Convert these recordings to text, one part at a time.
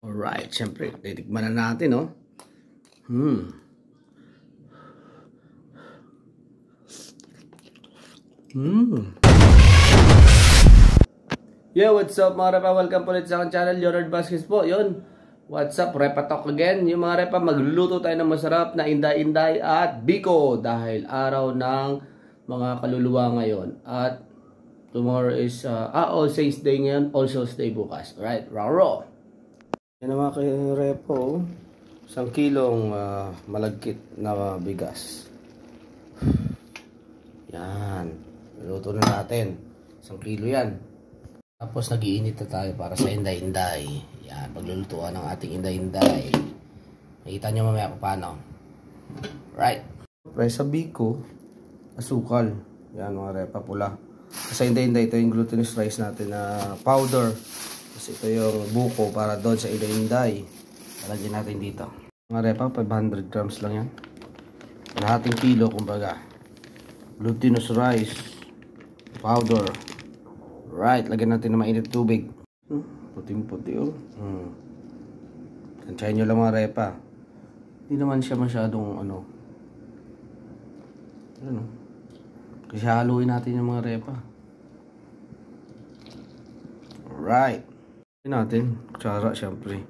Alright, syempre, titikman na natin, no? Yo, what's up mga repa? Welcome po ulit sa aking channel, Leonard Vasquez po. Yun, what's up? Repa talk again. Yung mga repa, magluluto tayo ng masarap na inday-inday at biko dahil araw ng mga kaluluwa ngayon. At tomorrow is, All Saints Day ngayon, All Souls Day bukas. Alright, raw. Yan ang mga repo, 1 kilong malagkit na bigas. Yan, luto na natin. 1 kilo yan. Tapos nag-iinit na tayo para sa inday-inday. Yan, paglulutuan ng ating inday-inday. Nakita nyo mamaya kung paano. Right. Sa biko, asukal. Yan mga repa, pula. Sa inday-inday, ito yung glutinous rice natin na powder. Kasi ito yung buko para doon sa inday-inday. Lagyan natin dito. Mga repa, 500 grams lang yan. Kalahating kilo kumbaga. Glutinous rice powder. Right, lagyan natin ng mainit tubig. Puting-puti oh. Tansyahin nyo lang mga repa. Hindi naman siya masyadong ano. Kasi haluin natin yung mga repa. Right. Natin, kutsara syempre.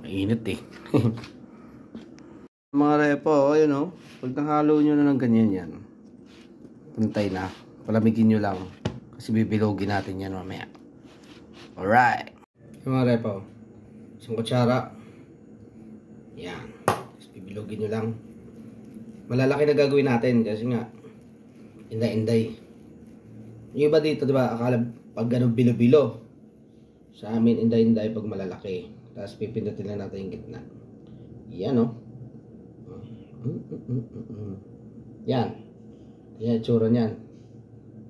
Mainit eh. Mga repo, yun o. Pag nahalo nyo na ng ganyan yan, puntay na. Palamigin nyo lang. Kasi bibilogin natin yan mamaya. Alright. Yung mga repo, isang kutsara. Yan. Tapos bibilogin nyo lang. Malalaki na gagawin natin kasi nga, inday-inday. Yung iba dito, diba, akala pag ganun bilo-bilo. Sa amin, inday-inday pag malalaki. Tapos pipindutin lang natin yung gitna. Yan o. Yan. Yan, tsura niyan.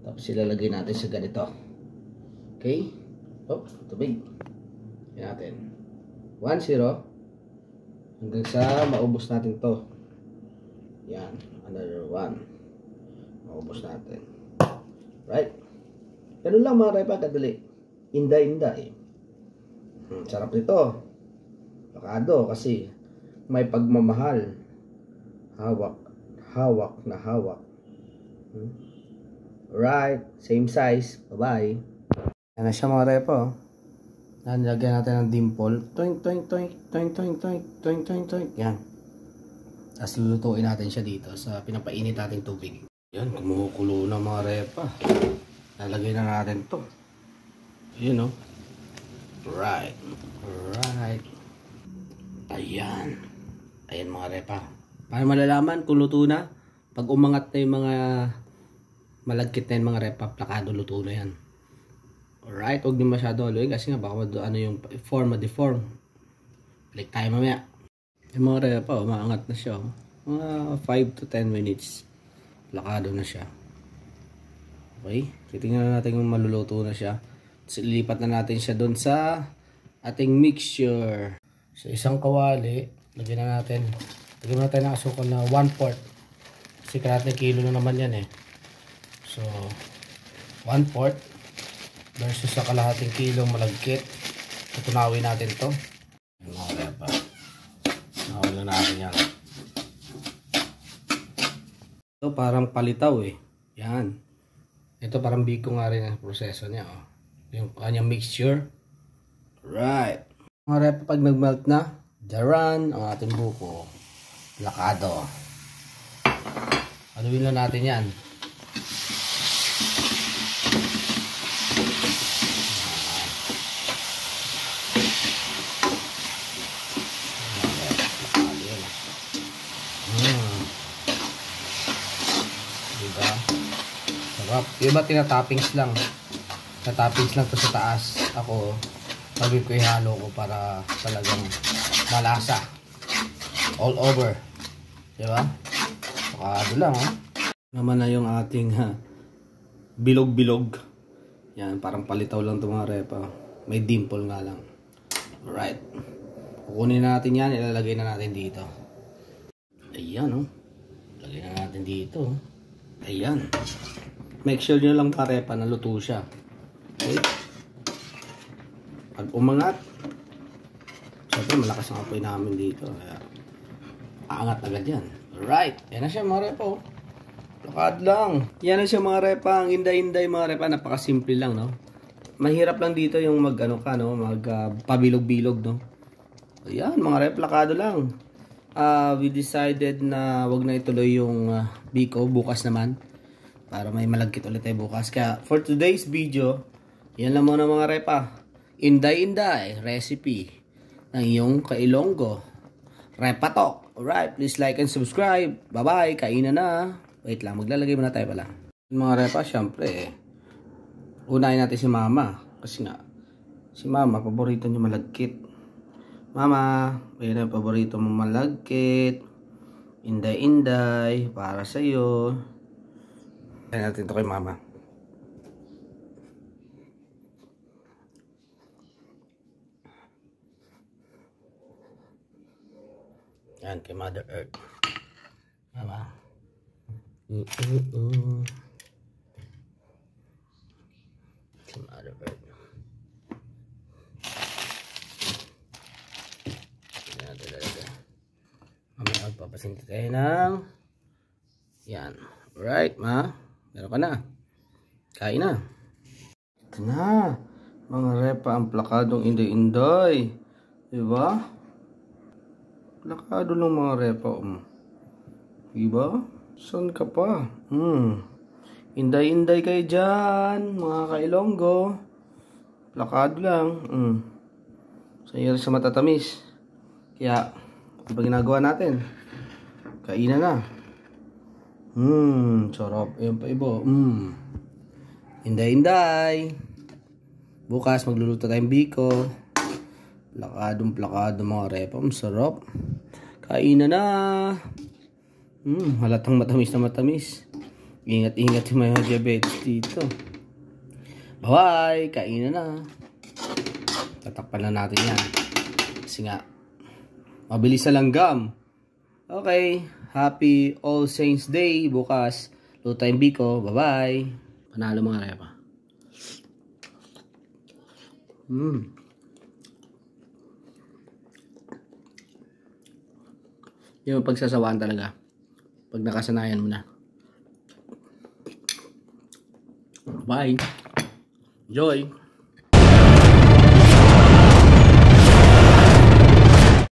Tapos ilalagay natin sa ganito. Okay? Oh, tubig. Yan natin. 1-0. Hanggang sa maubos natin to. Yan. Another 1. Maubos natin. Right? Ganun lang mga repa, kadali. Inday-inday. Sarap nito. Bakado kasi may pagmamahal. Hawak na hawak. Right, same size. Bye-bye. Yan na siya mga repo. Lagyan natin ng dimple. Toink, toink, toink, toink, toink, toink, toink, toink, toink. Yan. Tapos lulutuin natin siya dito sa pinapainit natin tubig. Yan, kumukulo na mga repa. Lalagay na natin to. Yun o. Right. Right. Ayan. Ayan mga repa. Para malalaman kung luto na, pag umangat na yung mga malagkit na yung mga repa, plakado luto na yan. Alright, huwag nyo masyado haluin kasi nga baka ano yung form, ma-deform. Balik tayo mamaya. Yung mga repa, umaangat na siya. Mga 5 to 10 minutes. Plakado na siya. Okay, titingnan natin kung maluluto na siya. Tapos ilipat na natin siya doon sa ating mixture. Sa isang kawali, lagyan na natin ng asukal na 1/4. Kasi kalahating kilo na naman yan eh. So, 1/4 versus sa kalahating kilong malagkit. Tutunawin natin to. Mga repa. Tunawin na natin yan. Ito parang palitaw eh. Yan. Ito parang biko nga rin ang proseso niya. Oh. Yung kanyang mixture. Right. Mga repa, pag nag-melt na, daran ang ating buko. Plakado. Haluin lang natin yan. Diba? Sarap. Yung iba tinatoppings lang. Tinatoppings lang to sa taas. Ako, sabi ko ihalo ko para talagang malasa. All over. Diba? Pakado lang ha. Naman na yung ating bilog-bilog. Yan, parang palitaw lang itong mga repa. May dimple nga lang. Alright. Kukunin na natin yan. Ilalagay na natin dito. Ayan oh. Lagay na natin dito. Ayan. Make sure nyo lang mga repa na luto siya. Okay. Pag umangat, siyempre malakas ang apoy namin dito. Kaya, aangat agad yan. Alright, yan na siya mga repa. Lakad lang. Yan na siya mga repa. Ang inday-inday mga repa. Napakasimple lang, no? Mahirap lang dito yung pabilog-bilog, no? Ayan, mga repa, lakado lang. We decided na wag na ituloy yung biko bukas naman. Para may malagkit ulit tayo bukas. Kaya, for today's video, yan lang muna mga repa. Inday-inday recipe ng iyong kailonggo. Repa Talk. Alright, please like and subscribe. Bye-bye. Kainan na. Wait lang, maglalagay muna tayo pala. Mga repa, syempre unahin natin si mama. Kasi nga, si mama, paborito niya malagkit. Mama, ayun ang paborito mo malagkit. Inday-inday, para sa'yo. Ayan natin ito kay mama. Yan, kay Mother Earth. Mama. Kay Mother Earth. Yan, talaga. Mamaya magpapasinti tayo ng yan. Alright, ma. Meron ka na. Kain na. Ito na. Mga repa, ang plakadong inday-inday. Diba? Plakado lang mga repa. Diba? Saan ka pa? Inday-inday kayo dyan, mga kailonggo. Plakado lang. Sayang sa matatamis. Kaya, ano ba ginagawa natin? Kainan na. Sarap. Ayan pa iba. Inday-inday. Bukas magluluto tayong biko. Plakadong mga repa. Sarap. Kainan na. Halatang matamis na matamis. Ingat-ingat yung mga diabetes dito. Bye-bye. Kainan na. Tatakpan na natin yan. Kasi nga, mabilis na langgam. Okay. Happy All Saints Day. Bukas, luto tayong biko. Bye-bye. Panalo mga repa. Yung pagsasawaan talaga. Pag nakasanayan mo na. Bye. Enjoy.